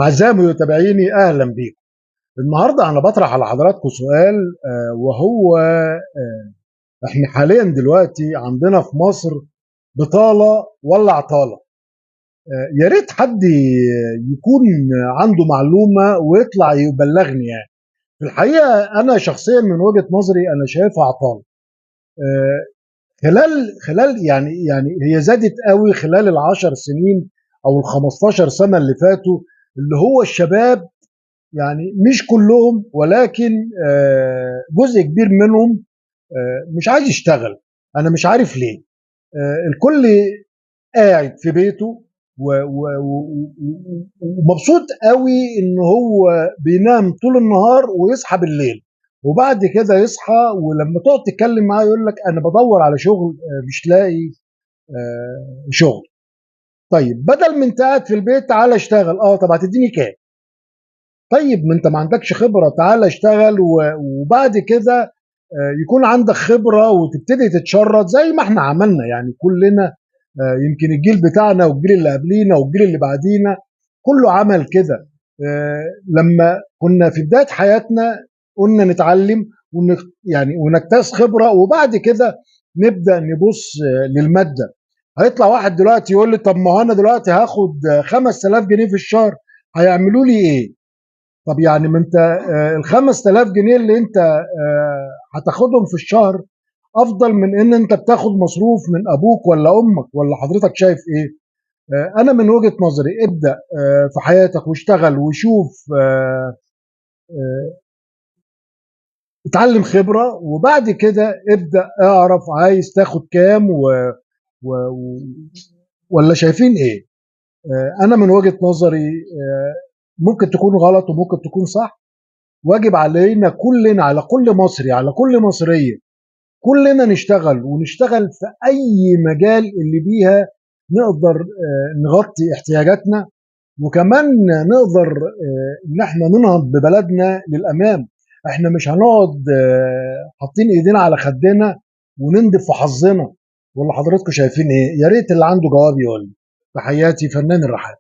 أعزائي متابعيني أهلا بيكم. النهارده أنا بطرح على حضراتكم سؤال وهو إحنا حاليا دلوقتي عندنا في مصر بطالة ولا عطالة؟ يا ريت حد يكون عنده معلومة ويطلع يبلغني يعني. في الحقيقة أنا شخصيا من وجهة نظري أنا شايفها عطالة. آه، خلال يعني هي زادت قوي خلال العشر سنين أو ال15 سنة اللي فاتوا، اللي هو الشباب يعني مش كلهم ولكن جزء كبير منهم مش عايز يشتغل. انا مش عارف ليه. الكل قاعد في بيته ومبسوط قوي ان هو بينام طول النهار ويصحى بالليل، وبعد كده يصحى ولما تقعد تتكلم معاه يقول لك انا بدور على شغل مش لاقي شغل. طيب بدل ما انت قاعد في البيت تعالى اشتغل. طب هتديني كام؟ طيب ما انت ما عندكش خبرة، تعال اشتغل وبعد كده يكون عندك خبرة وتبتدي تتشرط زي ما احنا عملنا يعني كلنا. يمكن الجيل بتاعنا والجيل اللي قبلينا والجيل اللي بعدينا كله عمل كده. لما كنا في بداية حياتنا قلنا نتعلم يعني ونكتسب خبرة وبعد كده نبدأ نبص للمادة. هيطلع واحد دلوقتي يقول لي طب ما هو انا دلوقتي هاخد 5000 جنيه في الشهر، هيعملوا لي ايه؟ طب يعني ما انت ال 5000 جنيه اللي انت هتاخدهم في الشهر افضل من ان انت بتاخد مصروف من ابوك ولا امك، ولا حضرتك شايف ايه؟ انا من وجهة نظري ابدأ في حياتك واشتغل وشوف، اتعلم خبرة وبعد كده ابدأ اعرف عايز تاخد كام و... و... ولا شايفين ايه؟ انا من وجهة نظري ممكن تكون غلط وممكن تكون صح. واجب علينا كلنا، على كل مصري، على كل مصرية، كلنا نشتغل ونشتغل في أي مجال اللي بيها نقدر نغطي احتياجاتنا، وكمان نقدر إن احنا ننهض ببلدنا للأمام. احنا مش هنقعد حاطين ايدينا على خدنا ونندب في حظنا. ولا حضراتكم شايفين ايه؟ يا ريت اللي عنده جواب يقول لي. تحياتي فنان الرحال.